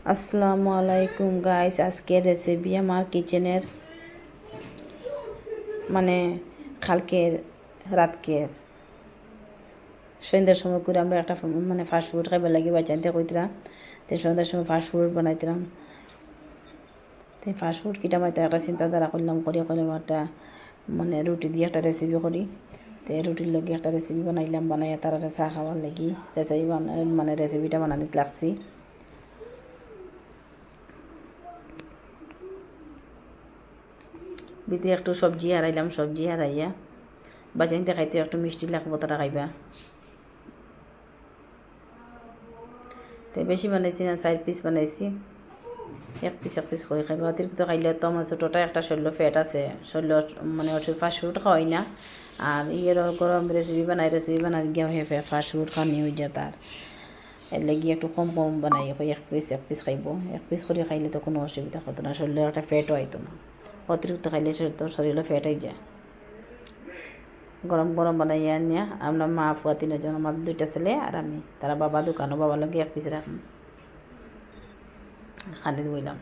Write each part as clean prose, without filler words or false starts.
আসসালামু আলাইকুম গাইস, আজকের রেসিপি আমার কিচেনের মানে কালকের রাতকের সন্ধ্যার সময় করে আমরা একটা ফাস্টফুড খাইবার লাগি বাচ্চাতে কইতরা। তো সন্ধ্যার সময় ফাস্টফুড বানাইতাম। তো ফাস্টফুড কিটা মাইতে একটা চিন্তাধারা করলাম, একটা রুটি দিয়ে একটা রেসিপি করি। তো রুটির লগে একটা রেসিপি বানাইলাম, বানাইয়া তারা চা খাওয়ার লাগি রেসিপিটা বানানিতে লাগছি। ভিতরে একটু সবজি হারাইলাম, সবজি হারাইয়া বাজাইতে খাইতে একটু মিষ্টি লাগবো, তারা খাইবা। তো বেশি বানাইছি না, 4 পিস বানাইছি, এক পিস করে খাইবা। অতিরিক্ত খাইলে তো আমার ছোটোটা একটা শরীর ফ্যাট আছে, শরীর ফাস্টফুড খাওয়াই না। আর গরম রেসিপি বানাই গিয়ে ফাস্টফুড খাওয়ানি হয়ে যায় তার। এর লাগি একটু কম বানাই, এক পিস খাইব। এক পিস করে খাইলে তো কোনো অসুবিধা হতো না, শরীরে একটা ফ্যাটও হইতো না। অতিরিক্ত খাইলে শরীরে ফ্যাট হয়ে যায়। গরম বানাইয়া নিয়ে আমরা মা ফুয়া 3 জন, আমার 2টা ছেলে আর আমি। তারা বাবা দোকানও, বাবার লগে এক পিস রাখলাম, খালি বইলাম।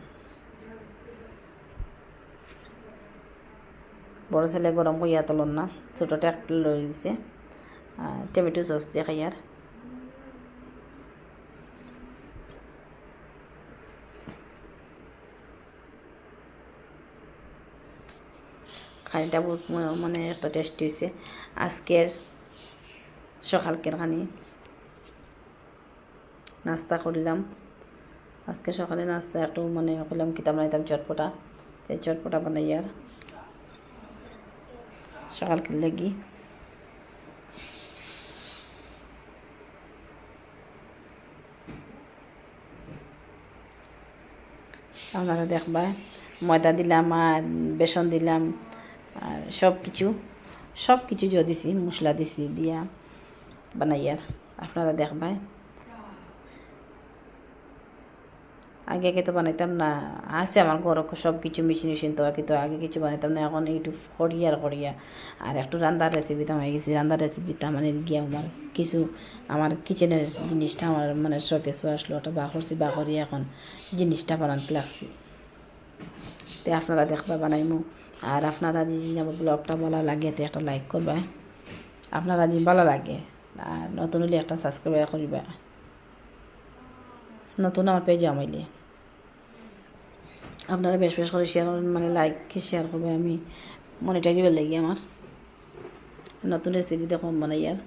বড় ছেলে গরম কইয়া তোলন না, ছোটোটা একটা লই দিছে। টমেটো সস দিয়ে খাইয়ার। খানিটা বহুত একটা টেস্টি হয়েছে। আজকের সকালকের খানি নাস্তা করলাম। আজকে সকালে নাস্তা একটু করলাম, কিতাব বানাইতাম চটপটা। তো চটপটা বানাইয়ার সকালকের লাগি। আপনারা দেখবা, ময়দা দিলাম আর বেসন দিলাম আর সব কিছু দিছি, মশলা দিছি, দিয়া বানাইয়ার। আপনারা দেখবা। আগে তো বানাইতাম না, আছে আমার ঘর সব কিছু মেশিন তো, কিন্তু আগে কিছু বানাইতাম না। এখন ইউটিউব করিয়া আর একটু রান্নার রেসিপিটা হয়ে গেছি। রান্নার রেসিপিটা গিয়ে আমার কিছু আমার কিচেনের জিনিসটা আমার শখে আসলো, ওটা বা করি এখন জিনিসটা বানাতে লাগছি। তো আপনারা দেখবা বানাইমু। আর আপনারা যদি আমার ব্লগটা ভালো লাগে তো একটা লাইক করবা, আপনারা যদি ভালো লাগে। আর নতুন হলে একটা সাবস্ক্রাইব করিবা, নতুন আমার পেজে আমাইলে। আপনারা বেশ করে শেয়ার লাইক শেয়ার করবে, আমি মনিটাইজের লাগি আমার নতুন রেসিপি দেখুন বানাই। আর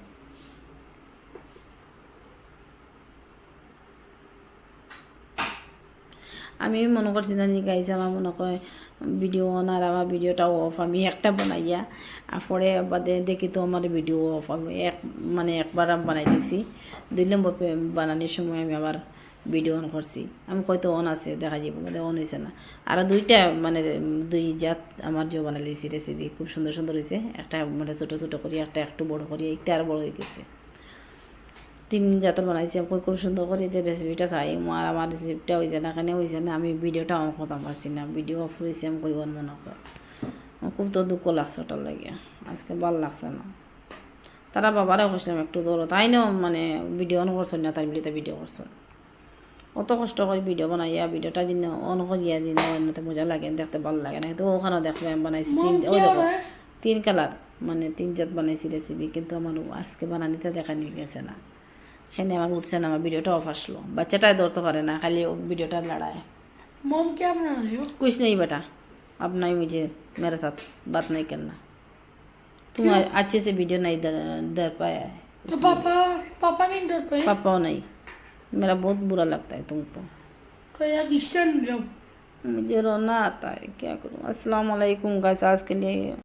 আমি মনে করছি না গাইছে, আমার মনে হয় ভিডিও অন আর আমার ভিডিওটাও অফ। আমি একটা বানাইয়া পরে বাদে দেখি তো আমার ভিডিও অফ। আমি একবার আমি বানাই দিছি, 2 নম্বর বানানোর সময় আমি আবার ভিডিও অন করছি। আমি হয়তো অন আছে, দেখা যাব অন হয়েছে না। আর 2টা 2 জাত আমার যে বানাই দিয়েছি রেসিপি, খুব সুন্দর হয়েছে। একটা ছোটো করি, একটা একটু বড় করি, একটা আর বড় হয়ে গেছে। 3 জাতের বানাইছি। আমি খুব সুন্দর করে যে রেসিপিটা চাই, আর আমার রেসিপিটা হয়েছে না, এখানে হয়েছে না। আমি ভিডিওটা অন করতে পারছি না, ভিডিও অফ হয়েছে। আমি কই অন মনে কর, খুব তো দুঃখ লাগছে ওটার লাগে। আজকে ভালো লাগছে না। তারা বাবারা করছিলাম একটু দৌড়ো, তাই না ভিডিও অন করছো না, তাই বিলিতে ভিডিও করছো। অত কষ্ট করে ভিডিও বানাইয়া ভিডিওটা দিন অন করিয়া দিন অন্যতে মজা লাগে, দেখতে ভালো লাগে না। কিন্তু ওখানে দেখবে আমি বানাইছি 3 কালার 3 জাত বানাইছি রেসিপি, কিন্তু আমার আজকে বানানিতে দেখা নিয়ে গেছে না। এখানে আমার উঠছে না, আমার ভিডিওটা অফ আসলো। বাচ্চাটাই ধরতে পারে না, খালি ভিডিওটা लड़ाए। मॉम क्या बना रहे हो? कुछ नहीं बेटा, अब नहीं, मुझे मेरे साथ बात नहीं करना। तुम अच्छे से वीडियो नहीं दर पाया है। तो पापा नहीं डर पाए? पापा नहीं, मेरा बहुत बुरा लगता है तुमको। तो यार स्टैंड जाओ। मुझे रोना आता है, क्या करूँ। अस्सलाम वालेकुम गाइस, आज के लिए